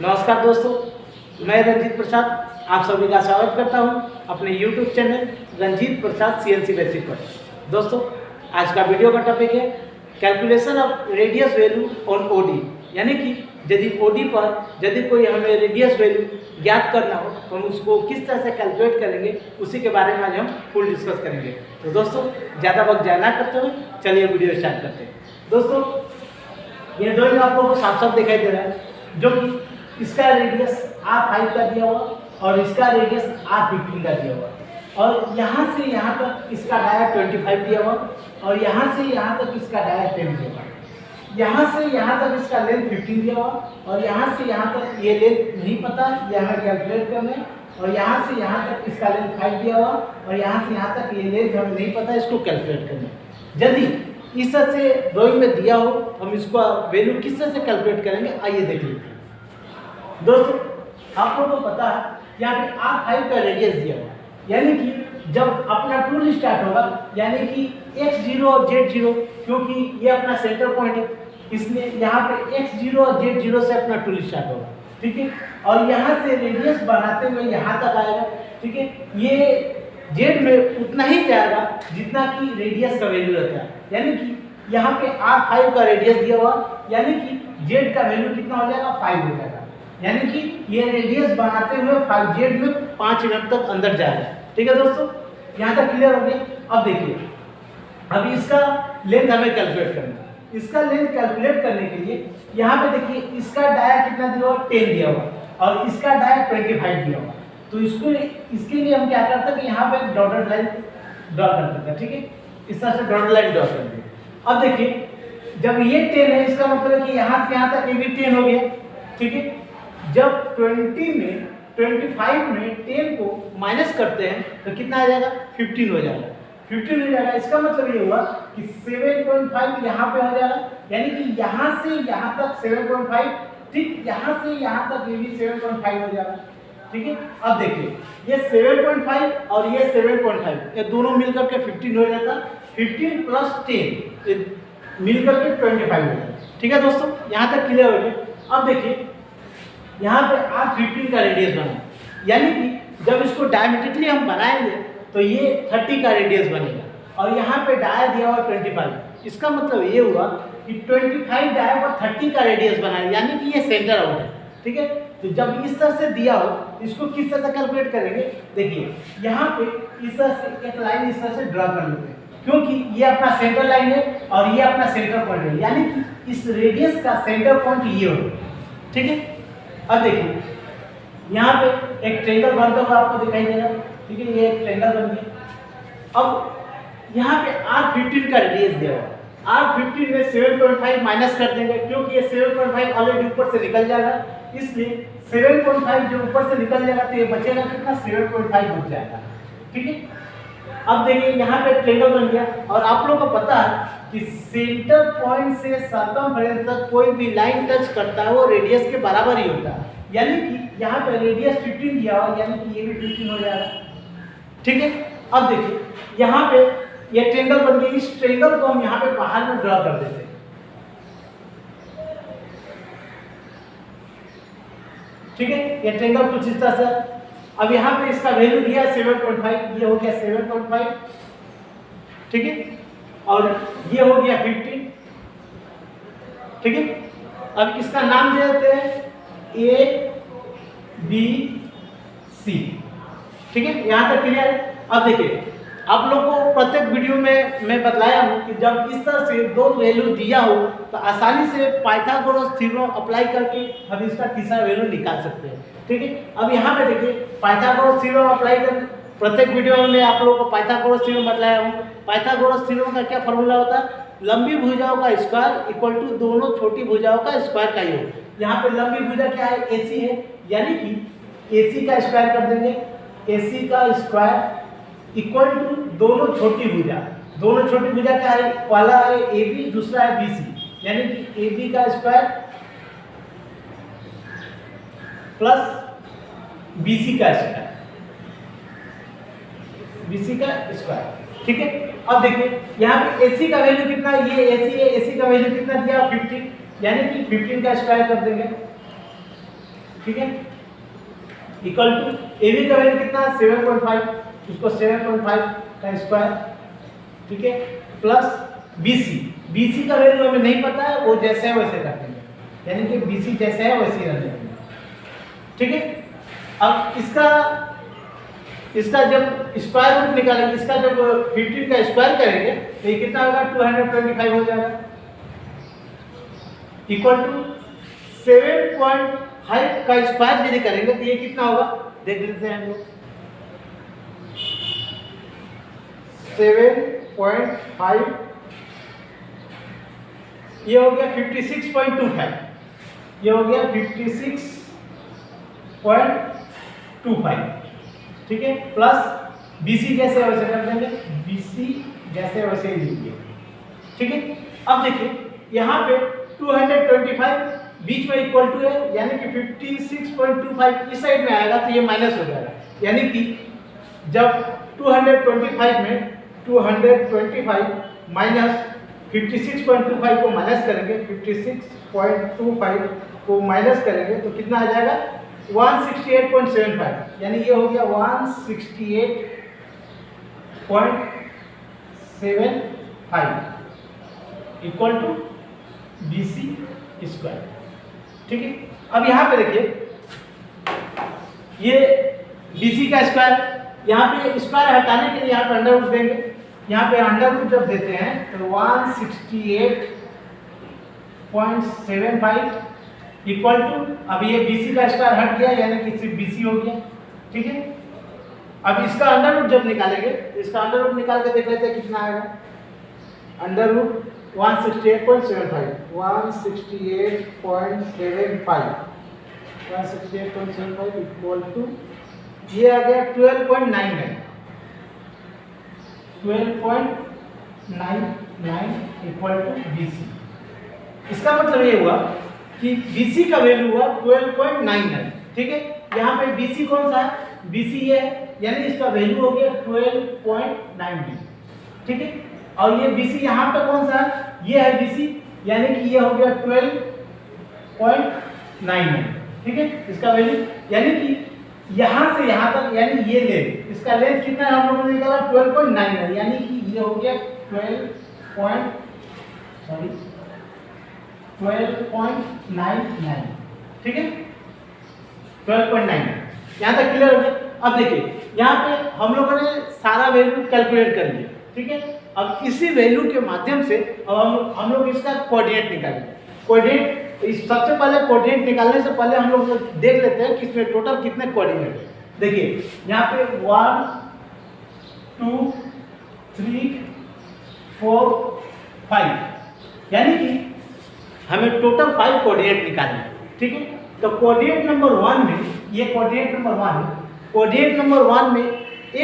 नमस्कार दोस्तों, मैं रंजीत प्रसाद आप सभी का स्वागत करता हूं अपने YouTube channel Ranjit Prasad CNC basic पर। दोस्तों, आज का वीडियो का टॉपिक है calculation of radius value on OD, यानी कि यदि OD पर यदि कोई हमें रेडियस वैल्यू ज्ञात करना हो तो हम उसको किस तरह से कैलकुलेट करेंगे, उसी के बारे में आज हम फुल डिस्कस करेंगे। तो दोस्तों, ज़्यादा वक्त जाया ना करते हुए चलिए वीडियो स्टार्ट करते हैं। दोस्तों, ये ड्राइंग आप लोगों को साफ साफ दिखाई दे रहा है, जो कि इसका रेडियस R5 का दिया हुआ और इसका रेडियस R15 का दिया हुआ, और यहाँ से यहाँ तक इसका डाया 25 दिया हुआ और यहाँ से यहाँ तक इसका डाया 10 दिया हुआ। यहाँ से यहाँ तक इसका लेंथ 15 दिया हुआ और यहाँ से यहाँ तक ये लेंथ नहीं पता, यहाँ कैलकुलेट करने, और यहाँ से यहाँ तक इसका लेंथ 5 दिया हुआ और यहाँ से यहाँ तक ये लेंथ हमें नहीं पता, इसको कैलकुलेट करना। यदि इस तरह से ड्राइंग में दिया हो हम इसको वैल्यू किस तरह से कैलकुलेट करेंगे, आइए देख लेते हैं। दोस्तों, आप लोगों को पता है यहाँ पे R5 का रेडियस दिया हुआ, यानी कि जब अपना टूल स्टार्ट होगा, यानी कि x0 और z0, क्योंकि ये अपना सेंटर पॉइंट है, इसलिए यहाँ पे x0 और z0 से अपना टूल स्टार्ट होगा, ठीक है। और यहाँ से रेडियस बढ़ाते हुए यहाँ तक आएगा, ठीक है। ये z में उतना ही जाएगा जितना कि रेडियस का वैल्यू रहता है, यानी कि यहाँ पे R5 का रेडियस दिया हुआ, यानी कि z का वैल्यू कितना हो जाएगा, 5 हो जाएगा, यानी कि ये रेडियस बनाते हुए 5z में 5 यूनिट तक अंदर जाएगा, ठीक है। दोस्तों, यहाँ तक क्लियर हो गया। अब देखिए, अभी इसका लेंथ हमें कैलकुलेट करना है। इसका लेंथ कैलकुलेट करने के लिए यहाँ पे देखिए, इसका डाया कितना दिया हुआ, 10 दिया हुआ और इसका डाया 25 दिया हुआ। तो इसके लिए हम क्या करते हैं कि यहाँ पे डॉटेड लाइन ड्रॉ कर देते हैं, ठीक है। इस तरह से डॉटेड लाइन ड्रॉ कर देंगे। अब देखिए, जब ये 10 है, इसका मतलब है कि यहाँ से यहाँ तक ये भी 10 हो गया, ठीक है। जब 25 में 10 को माइनस करते हैं तो कितना आ जाएगा, 15 हो जाएगा। 15 हो जाएगा, इसका मतलब ये हुआ कि 7.5 यहाँ पे हो जाएगा, यानी कि यहाँ से यहाँ तक 7.5, ठीक, यहाँ से यहाँ तक ये भी 7.5 हो जाएगा, ठीक है। अब देखिए, ये 7.5 और ये 7.5 ये दोनों मिलकर के 15 हो जाता, 15 प्लस 10 मिलकर के 25 हो जाएगा, ठीक है। दोस्तों, यहाँ तक क्लियर हो गया। अब देखिए, यहाँ पे R15 का रेडियस बना, यानी कि जब इसको डायमेट्रिकली हम बनाएंगे तो ये 30 का रेडियस बनेगा और यहाँ पे डाया दिया हुआ 25। इसका मतलब ये हुआ कि 25 डाया हुआ 30 का रेडियस बनाए, यानी कि ये सेंटर आउट है, ठीक है। तो जब इस तरह से दिया हो, इसको किस तरह से कैलकुलेट करेंगे, देखिए यहाँ पे इस तरह से एक लाइन इस तरह से ड्रॉ कर लेते हैं, क्योंकि ये अपना सेंटर लाइन है और ये अपना सेंटर पॉइंट है, यानी कि इस रेडियस का सेंटर पॉइंट ये हो, ठीक है। अब देखिए, यहाँ पे एक ट्रायंगल बनता हुआ आपको दिखाई देगा, ठीक है। ये एक ट्रायंगल बन गया। अब यहाँ पे R15 का रेडियस दिया हुआ, R15 में 7.5 माइनस कर देंगे, क्योंकि ये 7.5 ऑलरेडी ऊपर से निकल जाएगा, इसलिए 7.5 जो ऊपर से निकल जाएगा तो ये बचेगा कितना, 7.5 बच जाएगा, ठीक है। अब देखिए, यहाँ पे ट्रायंगल बन गया और आप लोगों को पता है कि सेंटर पॉइंट से सर्कमफेरेंस तक कोई भी लाइन टच करता है वो रेडियस के बराबर ही होता है, यानी कि यहाँ पे रेडियस 15 दिया हुआ, यानी कि ये भी 15 हो जाएगा, ठीक है। अब देखिए, यहाँ पे ये ट्रायंगल बन गई, इस ट्रायंगल को हम यहाँ पे बाहर में ड्रॉ कर देते हैं, ठीक है। ये ट्रायंगल कुछ इस तरह से। अब यहाँ पे इसका वैल्यू दिया 7.5, ये हो गया 7.5, ठीक है, और ये हो गया 15, ठीक है। अब इसका नाम दे देते हैं ABC, ठीक है। यहाँ तक क्लियर है। अब देखिए, आप लोगों को प्रत्येक वीडियो में मैं बतलाया हूँ कि जब इस तरह से दो वैल्यू दिया हो तो आसानी से पाइथागोरस थ्योरम अप्लाई करके हम इसका तीसरा वैल्यू निकाल सकते हैं, ठीक है। अब यहाँ पे देखिए, पाइथागोरस थ्योरम अप्लाई कर, प्रत्येक वीडियो में मैं आप लोगों को पाइथागोरस थ्योरम बतलाया हूँ। पाइथागोरस थ्योरम का क्या फॉर्मूला होता है, लंबी भुजाओं का स्क्वायर इक्वल टू दोनों छोटी भुजाओं का स्क्वायर का योग। यहाँ पे लंबी भुजा क्या है, AC है, यानी कि AC का स्क्वायर कर देंगे, AC का स्क्वायर इक्वल टू दोनों छोटी भुजा। दोनों छोटी भुजा क्या है, पहला है AB, दूसरा है BC, यानी कि AB का स्क्वायर प्लस BC का स्क्वायर, BC का स्क्वायर, ठीक है। अब देखिए, यहाँ पे AC का वैल्यू कितना है, ये AC है, AC का वैल्यू कितना दिया, 15, यानी कि 15 का स्क्वायर कर देंगे। ठीक है, इक्वल टू ए बी का वैल्यू कितना है 7.5, उसको 7.5 का स्क्वायर, ठीक है, प्लस बी सी का वैल्यू हमें नहीं पता है, वो जैसे है वैसे रखेंगे, यानी कि बी सी जैसे है वैसे ही रखेंगे, ठीक है। अब इसका जब स्क्वायर रूट निकालेंगे, इसका जब 15 का स्क्वायर करेंगे तो ये कितना होगा 225 हो जाएगा, इक्वल टू 7.5 का स्क्वायर यदि करेंगे तो ये कितना होगा देख लेते हैं हम लोग। 7.5 ये हो गया 56.25, ये हो गया 56.25, ठीक है, प्लस BC जैसे वैसे कर देंगे, BC जैसे वैसे ही लिखिए, ठीक है। अब देखिए यहाँ पे 225 बीच में इक्वल टू है, यानी कि 56.25 इस साइड में आएगा तो ये माइनस हो जाएगा, यानी कि जब 225 में 225 माइनस 56.25 को माइनस करेंगे, 56.25 को माइनस करेंगे तो कितना आ जाएगा 168.75, यानी ये हो गया 168.75 इक्वल टू BC स्क्वायर, ठीक है। अब यहाँ पे देखिए ये BC का स्क्वायर, यहाँ पे स्क्वायर हटाने के लिए यहाँ पे अंडर रूट देंगे, यहाँ पे अंडर रूट जब देते हैं तो 168.75 इक्वल टू, अब ये BC का स्क्वायर हट गया, यानी कि सिर्फ BC हो गया, ठीक है। अब इसका अंडर रूट जब निकालेंगे, इसका अंडर रूट निकाल के देख लेते हैं कितना आएगा, अंडर रूट 168.75 इक्वल टू ये आ गया 12.99 इक्वल टू BC। इसका मतलब ये हुआ कि BC का वैल्यू हुआ 12.99, ठीक है। यहाँ पे BC कौन सा है, BC ये है, यानी इसका वैल्यू हो गया 12.90, ठीक है। और ये BC यहाँ पे कौन सा है, ये है BC, यानी कि ये हो गया 12.99, ठीक है, इसका वैल्यू, यानी कि यहाँ से यहाँ तक, यानी ये लेंथ, इसका लेंथ कितना है हम लोगों ने निकाला 12.99, यानी कि ये हो गया 12.99, ठीक है, 12.99, यहाँ तक क्लियर हो गया। अब देखिए यहाँ पे हम लोगों ने सारा वैल्यू कैलकुलेट कर लिया, ठीक है। अब इसी वैल्यू के माध्यम से अब हम लोग इसका कोऑर्डिनेट निकालेंगे। कोऑर्डिनेट सबसे पहले कोऑर्डिनेट निकालने से पहले हम लोग देख लेते हैं कि इसमें टोटल कितने कोऑर्डिनेट है। देखिए यहाँ पे 1 2 3 4 5, यानी कि हमें टोटल 5 कोऑर्डिनेट निकालने हैं, ठीक है। तो कोऑर्डिनेट नंबर 1 में, ये कोऑर्डिनेट नंबर 1 है, कोऑर्डिनेट नंबर 1 में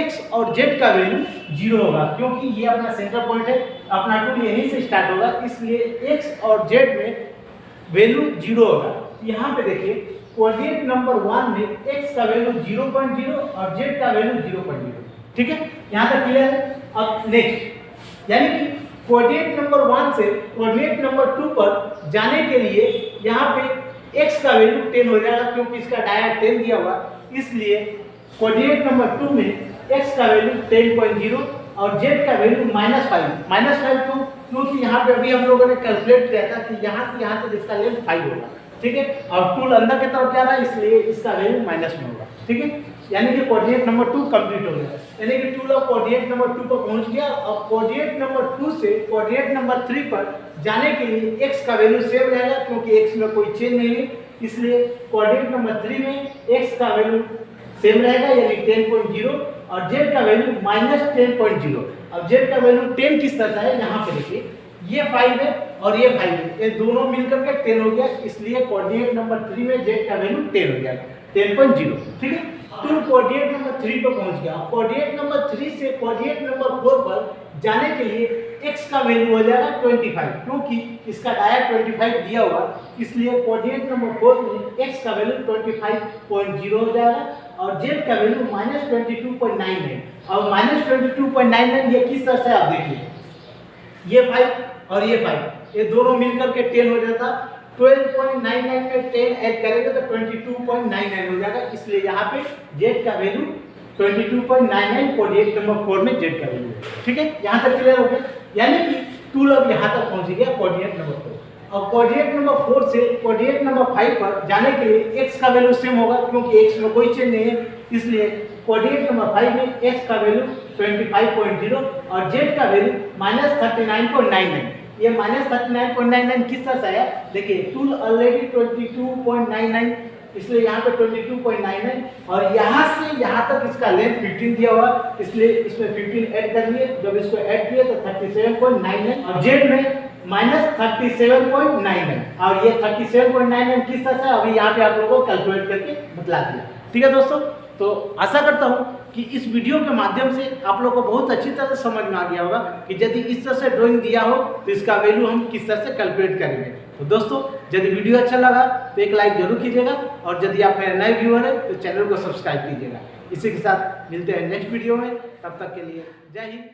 x और z का वैल्यू 0 होगा, क्योंकि ये अपना सेंटर पॉइंट है, अपना टूल यहीं से स्टार्ट होगा, इसलिए x और z में वैल्यू 0 होगा। यहाँ पे देखिए कोऑर्डिनेट नंबर 1 में x का वैल्यू 0.0 और z का वैल्यू 0.0, ठीक है, यहाँ तक क्लियर है। अब नेक्स्ट, यानी कि कोऑर्डिनेट नंबर 1 से कोऑर्डिनेट नंबर 2 पर जाने के लिए यहाँ पे x का वैल्यू 10 हो जाएगा, क्योंकि इसका डाया 10 दिया हुआ, इसलिए कोऑर्डिनेट नंबर 2 में x का वैल्यू 10.0 और z का वैल्यू -5 क्योंकि यहाँ पे अभी हम लोगों ने कैलकुलेट किया था कि यहाँ से यहाँ तक इसका लेंथ 5 होगा, ठीक है, और टूल अंदर की तरफ जा रहा है, इसलिए इसका वैल्यू माइनस में होगा, ठीक है। यानी कि कोऑर्डिनेट नंबर 2 कंप्लीट हो गया, यानी कि टूल ऑफ कोऑर्डिनेट नंबर 2 पर पहुंच गया। और कोऑर्डिनेट नंबर 2 से कोऑर्डिनेट नंबर 3 पर जाने के लिए x का वैल्यू सेम रहेगा, क्योंकि x में कोई चेंज नहीं है, इसलिए कोऑर्डिनेट नंबर 3 में x का वैल्यू सेम रहेगा, यानी 10.0 और z का वैल्यू -10.0। अब z का वैल्यू 10 किस तरह का है, यहाँ पे देखिए ये 5 है और ये 5 है, ये दोनों मिलकर के 10 हो गया, इसलिए कोऑर्डिनेट नंबर 3 में z का वैल्यू 10 हो जाएगा, 10.0, ठीक है। तो कोऑर्डिनेट नंबर 3 पर पहुंच गया। कोऑर्डिनेट नंबर 3 से कोऑर्डिनेट नंबर 4 पर जाने के लिए x का वैल्यू हो जाएगा 25, क्योंकि इसका डाया 25 दिया हुआ, इसलिए कोऑर्डिनेट नंबर 4 में x का वैल्यू 25.0 हो जाएगा और z का वैल्यू -22.9 है। और -22.99 ये किस तरह से आप देखिए, ये 5 और ये 5, ये दोनों मिलकर के 10 हो जाता, 12.99 में 10 ऐड करेंगे तो 22.99 हो जाएगा, इसलिए यहाँ पे जेड का वैल्यू 22.99 कोऑर्डिनेट नंबर 4 में जेड का वैल्यू है। ठीक है, यहाँ तक क्लियर हो गया। यानी कि टूल अब यहाँ तक पहुँच गया कोऑर्डिनेट नंबर 4। अब कोऑर्डिनेट नंबर 4 से कोऑर्डिनेट नंबर 5 पर जाने के लिए x का वैल्यू सेम होगा, क्योंकि x में कोई चेंज नहीं है, इसलिए कोऑर्डिनेट नंबर 5 में x का वैल्यू 25.0 और z का वैल्यू -39.99। ये -39.99 किस तरह से आया, देखिए टूल ऑलरेडी 22.99, इसलिए यहाँ पे 22.99 और यहाँ से यहाँ तक इसका लेंथ 15 दिया हुआ, इसलिए इसमें 15 ऐड कर लिए। जब इसको ऐड किए तो 37.99 और जेड में -37.99 और ये 37.99 किस तरह से अभी यहाँ पे आप लोगों को कैलकुलेट करके बतला दिया। ठीक है दोस्तों, तो आशा करता हूँ कि इस वीडियो के माध्यम से आप लोगों को बहुत अच्छी तरह से समझ में आ गया होगा कि यदि इस तरह से ड्राइंग दिया हो तो इसका वैल्यू हम किस तरह से कैलकुलेट करेंगे। तो दोस्तों, यदि वीडियो अच्छा लगा तो एक लाइक जरूर कीजिएगा और यदि आप मेरे नए व्यूअर हैं तो चैनल को सब्सक्राइब कीजिएगा। इसी के साथ मिलते हैं नेक्स्ट वीडियो में, तब तक के लिए जय हिंद।